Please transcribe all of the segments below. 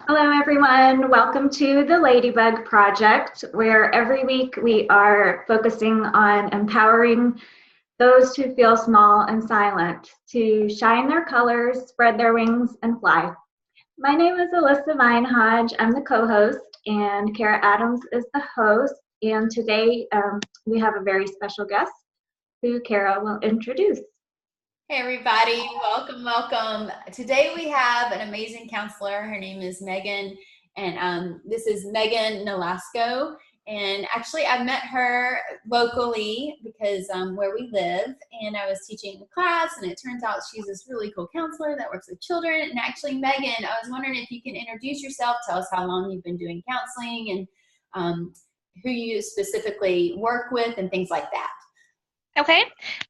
Hello, everyone. Welcome to the Ladybug Project, where every week we are focusing on empowering those who feel small and silent to shine their colors, spread their wings, and fly. My name is Alyssa Meinhodge. I'm the co-host, and Kara Adams is the host. And today we have a very special guest who Kara will introduce. Hey everybody, welcome. Today we have an amazing counselor. Her name is Megan, and this is Megan Nolasco. And actually, I met her locally because where we live, and I was teaching a class, and it turns out she's this really cool counselor that works with children. And actually, Megan, I was wondering if you can introduce yourself, tell us how long you've been doing counseling, and who you specifically work with, and things like that. Okay.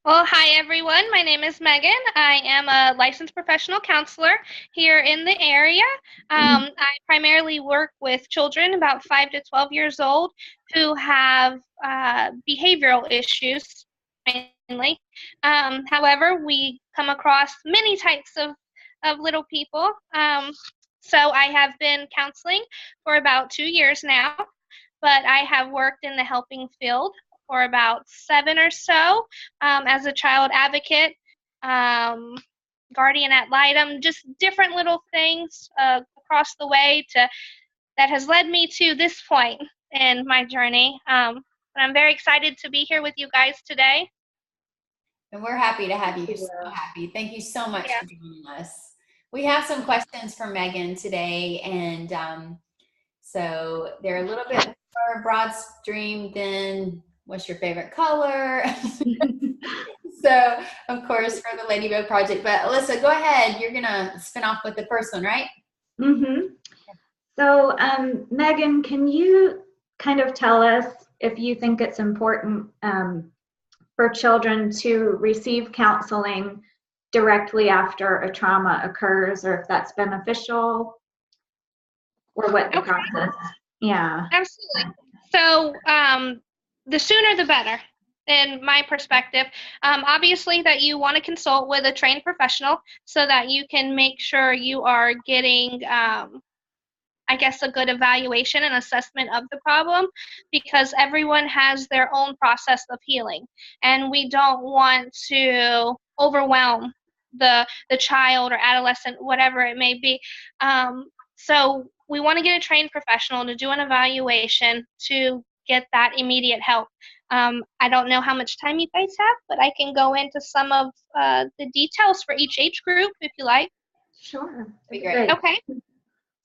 Well, hi everyone. My name is Megan. I am a licensed professional counselor here in the area. I primarily work with children about 5 to 12 years old who have behavioral issues mainly. However, we come across many types of little people. So I have been counseling for about 2 years now, but I have worked in the helping field for about 7 or so as a child advocate, guardian ad litem, just different little things across the way that has led me to this point in my journey. But I'm very excited to be here with you guys today. And we're happy to have you. So happy. Thank you so much for joining us. We have some questions for Megan today, and so they're a little bit more broad stream than what's your favorite color? So, of course, for the Ladybug Project. But Alyssa, go ahead. You're going to spin off with the first one, right? Mm-hmm. So, Megan, can you kind of tell us if you think it's important for children to receive counseling directly after a trauma occurs, or if that's beneficial, or what the process? Yeah. Absolutely. So, the sooner the better, in my perspective. Obviously that you want to consult with a trained professional so that you can make sure you are getting, I guess, a good evaluation and assessment of the problem, because everyone has their own process of healing, and we don't want to overwhelm the child or adolescent, whatever it may be. So we want to get a trained professional to do an evaluation to get that immediate help. I don't know how much time you guys have, but I can go into some of the details for each age group if you like. Sure. Be great. Okay.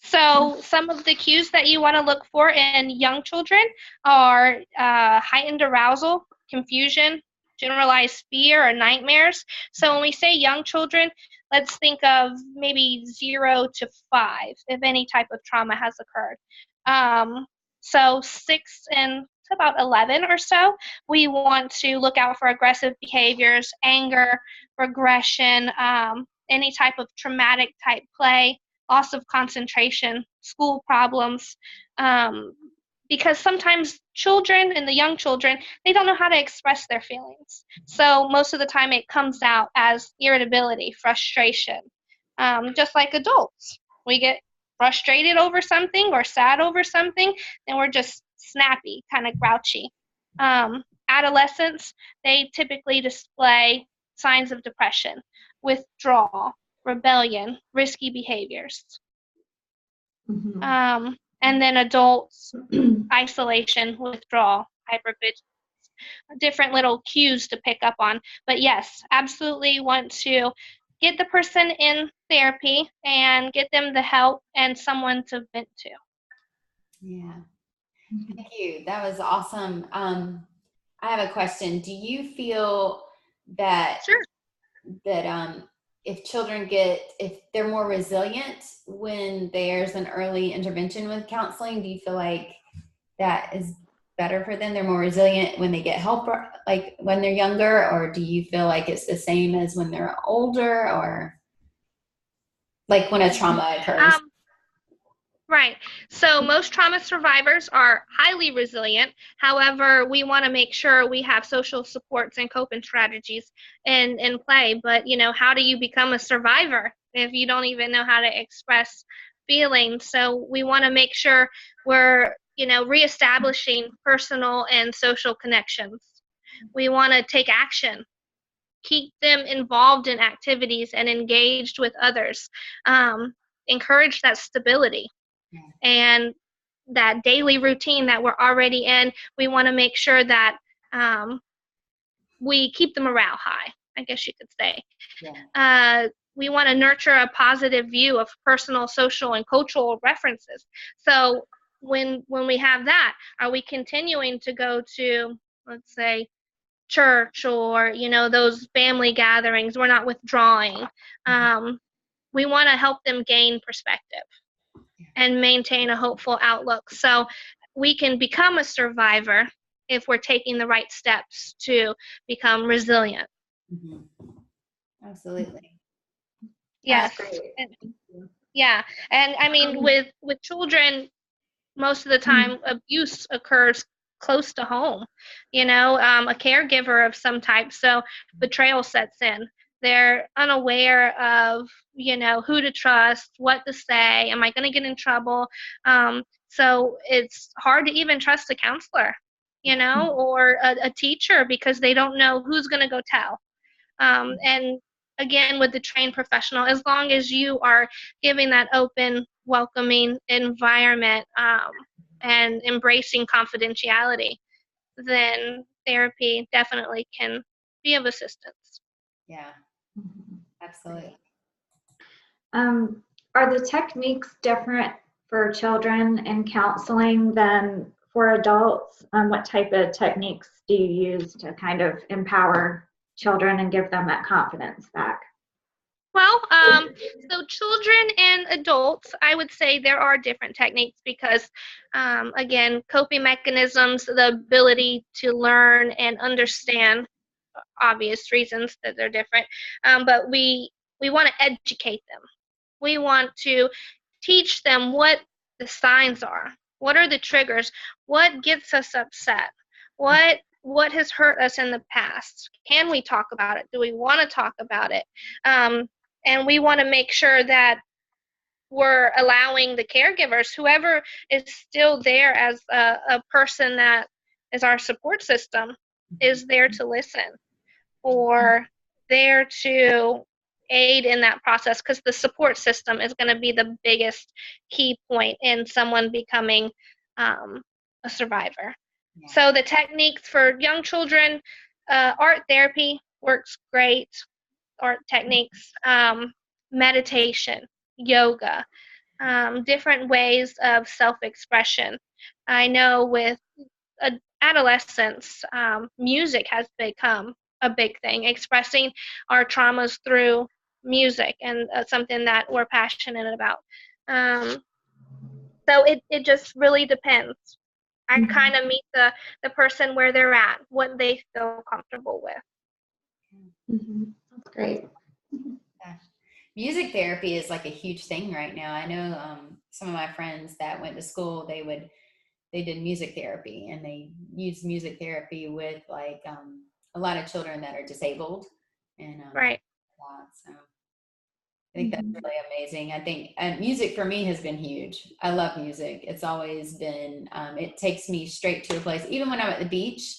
So some of the cues that you want to look for in young children are heightened arousal, confusion, generalized fear, or nightmares. So when we say young children, let's think of maybe 0 to 5 if any type of trauma has occurred. So 6 and to about 11 or so, we want to look out for aggressive behaviors, anger, regression, any type of traumatic type play, loss of concentration, school problems, because sometimes children and the young children, they don't know how to express their feelings. So most of the time it comes out as irritability, frustration, just like adults. We get frustrated over something or sad over something, and we're just snappy, kind of grouchy. Adolescents, they typically display signs of depression, withdrawal, rebellion, risky behaviors. Mm-hmm. And then adults, isolation, withdrawal, hypervigilance, different little cues to pick up on. But yes, absolutely want to get the person in therapy and get them the help and someone to vent to. Yeah. Thank you. That was awesome. I have a question. Do you feel that if children if they're more resilient when there's an early intervention with counseling, do you feel like that is better for them? They're more resilient when they get help, like when they're younger, or do you feel like it's the same as when they're older, or like when a trauma occurs? Right. So most trauma survivors are highly resilient. However, we want to make sure we have social supports and coping strategies in play. But, how do you become a survivor if you don't even know how to express feeling. So we want to make sure we're, reestablishing personal and social connections. We want to take action, keep them involved in activities and engaged with others, encourage that stability and that daily routine that we're already in. We want to make sure that we keep the morale high, I guess you could say. We want to nurture a positive view of personal, social, and cultural references. So when we have that, are we continuing to go to, let's say, church or, those family gatherings? We're not withdrawing. We want to help them gain perspective and maintain a hopeful outlook. So we can become a survivor if we're taking the right steps to become resilient. Absolutely. Yes. Yeah. And I mean, with children, most of the time abuse occurs close to home, a caregiver of some type. So betrayal sets in. They're unaware of, who to trust, what to say. Am I going to get in trouble? So it's hard to even trust a counselor, or a teacher, because they don't know who's going to go tell. And again, with the trained professional, as long as you are giving that open, welcoming environment and embracing confidentiality, then therapy definitely can be of assistance. Yeah, absolutely. Are the techniques different for children in counseling than for adults? What type of techniques do you use to kind of empower children and give them that confidence back? Well, so children and adults, I would say there are different techniques because, again, coping mechanisms, the ability to learn and understand, obvious reasons that they're different, but we want to educate them. We want to teach them what the signs are. What are the triggers? What gets us upset? What has hurt us in the past? Can we talk about it? Do we want to talk about it? And we want to make sure that we're allowing the caregivers, whoever is still there as a person that is our support system, is there to listen or there to aid in that process, because the support system is going to be the biggest key point in someone becoming a survivor. So the techniques for young children, art therapy works great. Art techniques, meditation, yoga, different ways of self-expression. I know with adolescents, music has become a big thing, expressing our traumas through music, and something that we're passionate about. So it just really depends. I kind of meet the person where they're at, what they feel comfortable with. That's great. Music therapy is like a huge thing right now. I know some of my friends that went to school, they did music therapy, and they used music therapy with like a lot of children that are disabled. And right. So I think that's really amazing. I think music for me has been huge. I love music. It's always been, it takes me straight to a place, even when I'm at the beach.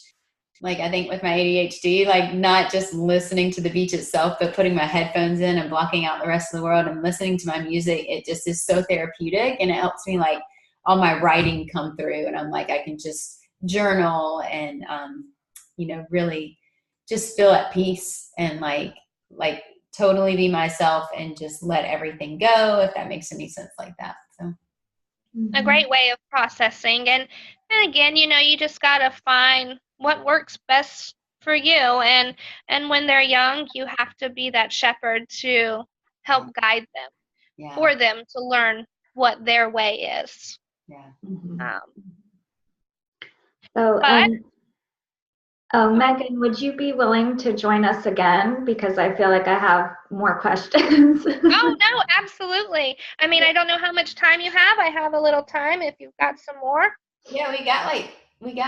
Like, I think with my ADHD, like not just listening to the beach itself, but putting my headphones in and blocking out the rest of the world and listening to my music, it just is so therapeutic, and it helps me like all my writing come through, and I'm like, I can just journal and, really just feel at peace and like totally be myself and just let everything go, if that makes any sense like that. So a great way of processing. And again, you just got to find what works best for you. And when they're young, you have to be that shepherd to help guide them, for them to learn what their way is. Megan, would you be willing to join us again? Because I feel like I have more questions. Oh, no, absolutely. I mean, I don't know how much time you have. I have a little time if you've got some more. Yeah, we got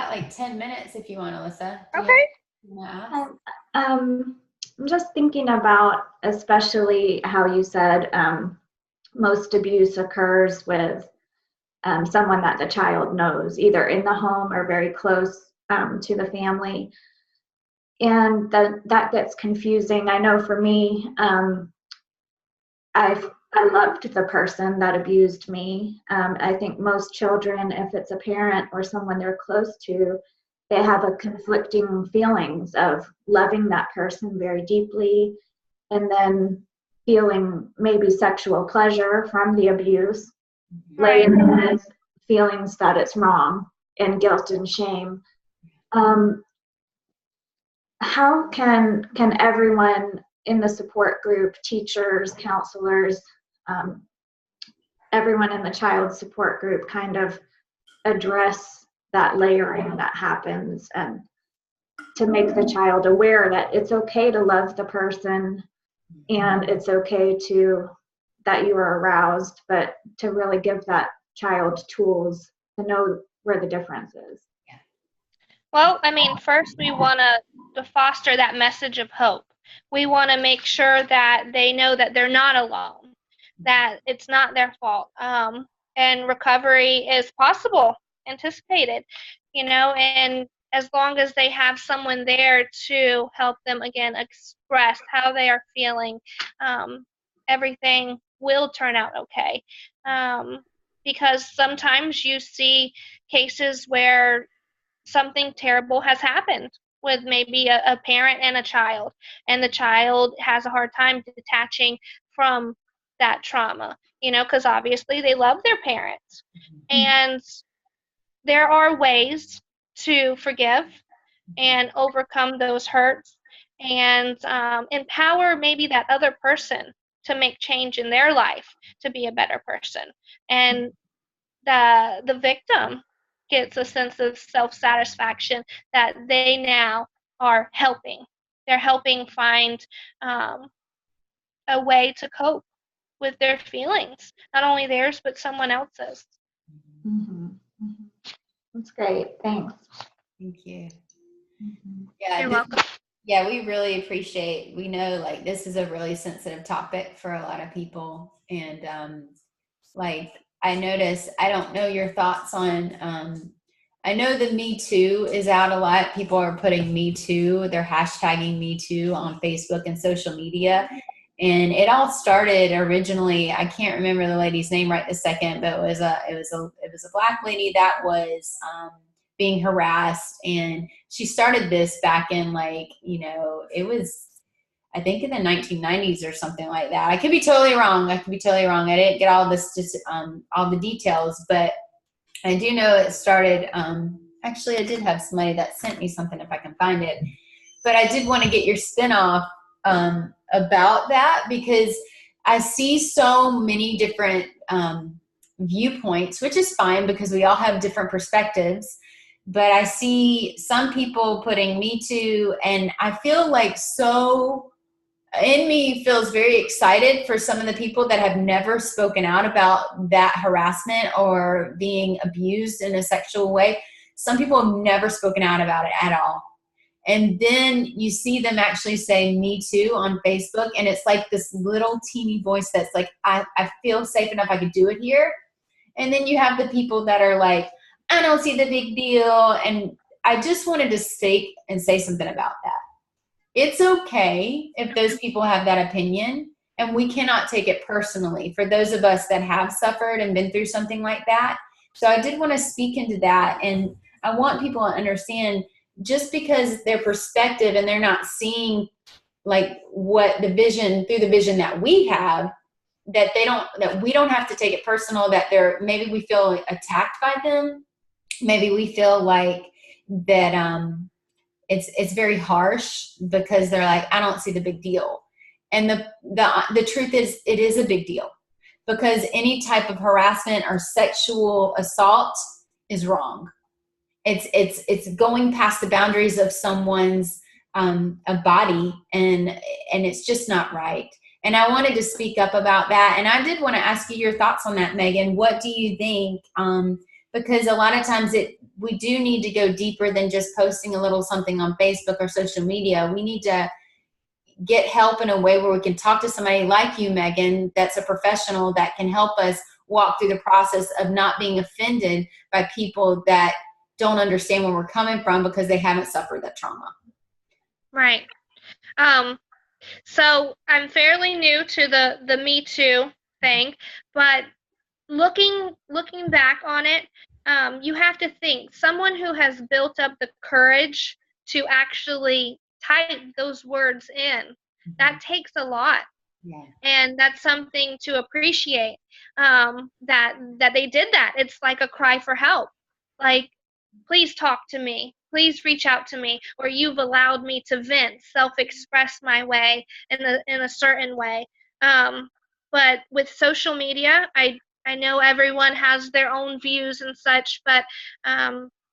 like 10 minutes if you want, Alyssa. Okay. I'm just thinking about, especially how you said most abuse occurs with someone that the child knows, either in the home or very close to the family. And that gets confusing. I know for me, I loved the person that abused me. I think most children, if it's a parent or someone they're close to, they have a conflicting feelings of loving that person very deeply and then feeling maybe sexual pleasure from the abuse, Right. layered with feelings that it's wrong and guilt and shame. How can everyone in the support group, teachers, counselors, everyone in the child support group kind of address that layering that happens, and to make the child aware that it's okay to love the person and it's okay to that you are aroused, but to really give that child tools to know where the difference is? Well, I mean, first we want to foster that message of hope. We want to make sure that they know that they're not alone, that it's not their fault, and recovery is possible, anticipated, and as long as they have someone there to help them, again, express how they are feeling, everything will turn out okay. Because sometimes you see cases where something terrible has happened with maybe a parent and a child, and the child has a hard time detaching from that trauma, because obviously they love their parents. And there are ways to forgive and overcome those hurts and empower maybe that other person to make change in their life to be a better person. And the victim gets a sense of self-satisfaction that they now are helping. They're helping find a way to cope with their feelings, not only theirs, but someone else's. Mm-hmm. Mm-hmm. That's great. Thanks. Thank you. Mm-hmm. Yeah, You're welcome. Yeah, we really appreciate, we know like this is a really sensitive topic for a lot of people. And like I notice, I don't know your thoughts on, I know the Me Too is out a lot. People are putting Me Too, they're hashtagging Me Too on Facebook and social media. And it all started originally, I can't remember the lady's name right this second, but it was a Black lady that was being harassed, and she started this back in it was, I think, in the 1990s or something like that. I could be totally wrong. I didn't get all this, just all the details, but I do know it started. Actually, I did have somebody that sent me something if I can find it, but I did want to get your spin off about that, because I see so many different viewpoints, which is fine because we all have different perspectives. But I see some people putting Me Too, and I feel like in me feels very excited for some of the people that have never spoken out about that harassment or being abused in a sexual way. Some people have never spoken out about it at all. And then you see them actually say Me Too on Facebook, and it's like this little teeny voice that's like, I feel safe enough, I could do it here. And then you have the people that are like, I don't see the big deal. And I just wanted to say something about that. It's okay if those people have that opinion, and we cannot take it personally for those of us that have suffered and been through something like that. So I did want to speak into that. And I want people to understand, just because their perspective and they're not seeing like what through the vision that we have, that we don't have to take it personal, that maybe we feel attacked by them. Maybe we feel like that it's very harsh because they're like, I don't see the big deal. And the truth is, it is a big deal, because any type of harassment or sexual assault is wrong. It's going past the boundaries of someone's a body, and it's just not right. And I wanted to speak up about that. And I did want to ask you your thoughts on that, Megan. What do you think? Because a lot of times we do need to go deeper than just posting a little something on Facebook or social media. We need to, get help in a way where we can talk to somebody like you, Megan, that's a professional that can help us walk through the process of not being offended by people that don't understand where we're coming from because they haven't suffered that trauma. Right. So I'm fairly new to the Me Too thing, but looking back on it, you have to think someone who has built up the courage to actually type those words in, that takes a lot. Yeah. And that's something to appreciate, that they did that. It's like a cry for help. Like, please talk to me. Please reach out to me, or you've allowed me to vent, self-express my way in a certain way. But with social media, I know everyone has their own views and such, but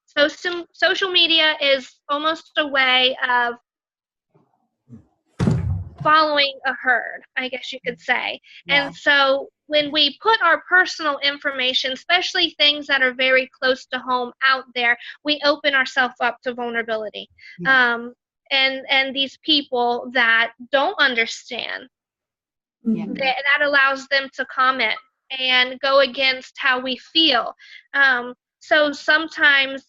social media is almost a way of following a herd, I guess you could say. Yeah. And so when we put our personal information, especially things that are very close to home, out there, we open ourselves up to vulnerability. Yeah. And these people that don't understand, Yeah. that allows them to comment and go against how we feel. So sometimes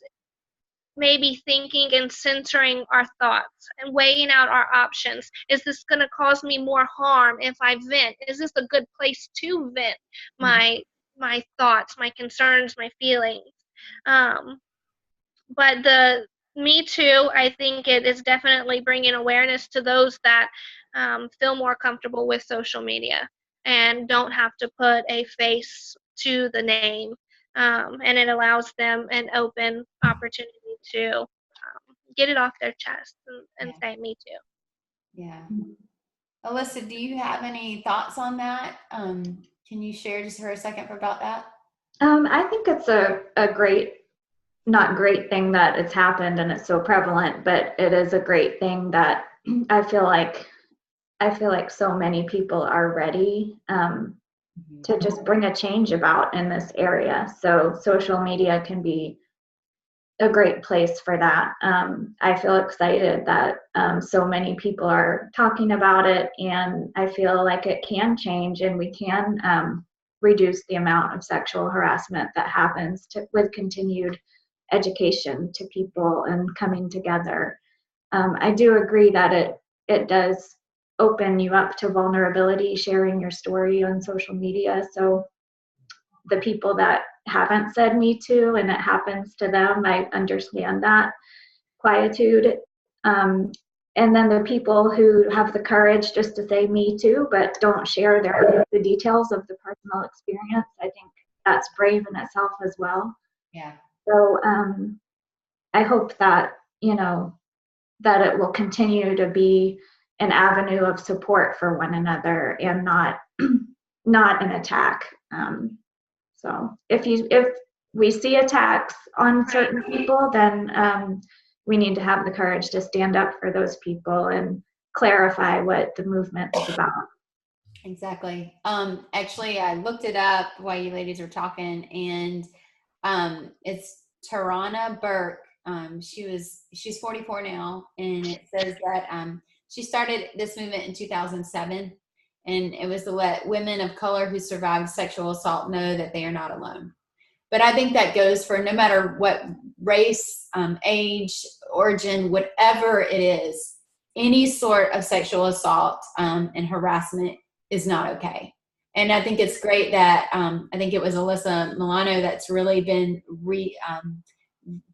maybe thinking and centering our thoughts and weighing out our options. Is this going to cause me more harm if I vent? Is this a good place to vent my thoughts, my concerns, my feelings? But the Me Too, I think it is definitely bringing awareness to those that feel more comfortable with social media and don't have to put a face to the name. And it allows them an open opportunity to get it off their chest and say, me too. Yeah. Alyssa, do you have any thoughts on that? Can you share just for a second about that? I think it's a great, not great thing that it's happened and it's so prevalent, but it is a great thing that I feel like so many people are ready to just bring a change about in this area. So social media can be a great place for that. I feel excited that so many people are talking about it, and I feel like it can change and we can reduce the amount of sexual harassment that happens with continued education to people and coming together. I do agree that it does open you up to vulnerability, sharing your story on social media. So the people that haven't said Me Too and it happens to them, I understand that quietude. And then the people who have the courage just to say Me Too, but don't share the details of the personal experience, I think that's brave in itself as well. Yeah. So I hope that, that it will continue to be an avenue of support for one another and not an attack. So if we see attacks on certain people, then we need to have the courage to stand up for those people and clarify what the movement is about. Exactly. Actually, I looked it up while you ladies were talking, and it's Tarana Burke. She's 44 now, and it says that she started this movement in 2007, and it was to let women of color who survived sexual assault know that they are not alone. But I think that goes for no matter what race, age, origin, whatever it is, any sort of sexual assault and harassment is not okay. And I think it's great that I think it was Alyssa Milano that's really been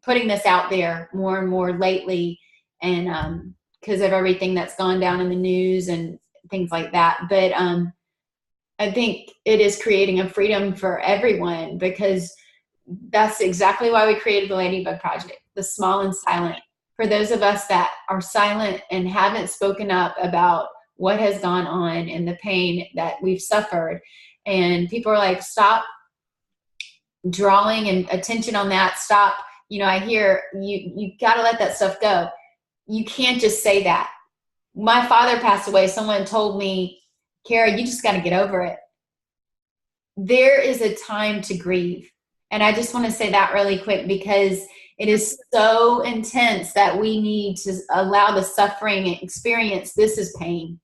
putting this out there more and more lately, and because of everything that's gone down in the news and things like that. But I think it is creating a freedom for everyone, because that's exactly why we created the Ladybug Project, the small and silent. For those of us that are silent and haven't spoken up about what has gone on and the pain that we've suffered, and people are like, stop drawing and attention on that. Stop. I hear you got to let that stuff go. You can't just say that. My father passed away. Someone told me, Kara, you just got to get over it. There is a time to grieve. And I just want to say that really quick, because It is so intense that we need to allow the suffering experience. This is pain.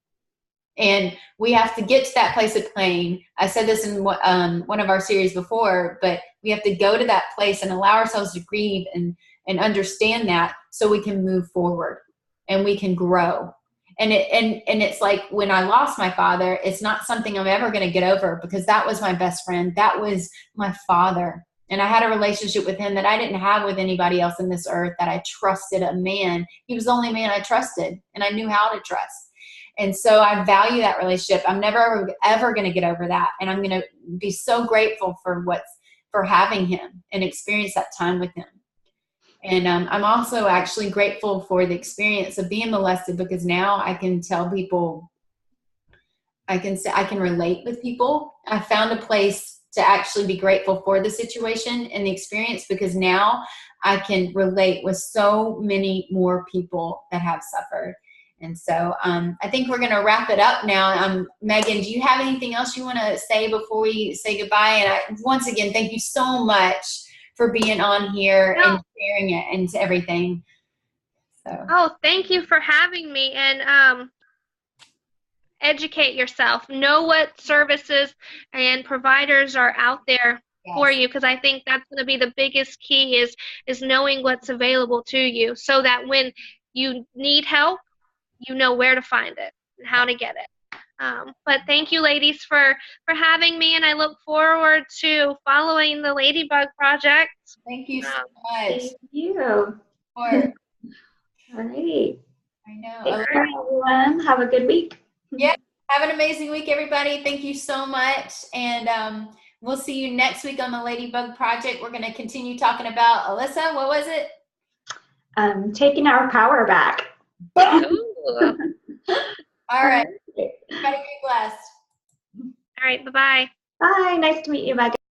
And we have to get to that place of pain. I said this in one of our series before, but we have to go to that place and allow ourselves to grieve and understand that, so we can move forward and we can grow. And it's like when I lost my father, it's not something I'm ever going to get over, because that was my best friend. That was my father. And I had a relationship with him that I didn't have with anybody else in this earth, that I trusted a man. He was the only man I trusted, and I knew how to trust. And so I value that relationship. I'm never ever going to get over that. And I'm going to be so grateful for having him and experience that time with him. And I'm also actually grateful for the experience of being molested, because now I can tell people, I can relate with people. I found a place to actually be grateful for the situation and the experience, because now I can relate with so many more people that have suffered. And so I think we're going to wrap it up now. Megan, do you have anything else you want to say before we say goodbye? And once again, thank you so much for being on here and sharing it and everything. So. Oh, thank you for having me. And educate yourself. Know what services and providers are out there for you, because I think that's going to be the biggest key is knowing what's available to you, so that when you need help, you know where to find it and how to get it. But thank you, ladies, for having me, and I look forward to following the Ladybug Project. Thank you so much. Thank you. All right. I know. Take care, everyone. Have a good week. Yeah. Have an amazing week, everybody. Thank you so much. And we'll see you next week on the Ladybug Project. We're going to continue talking about, Alyssa, what was it? Taking our power back. Ooh. All right. Everybody be blessed. All right. Bye-bye. Bye. Nice to meet you, Megan.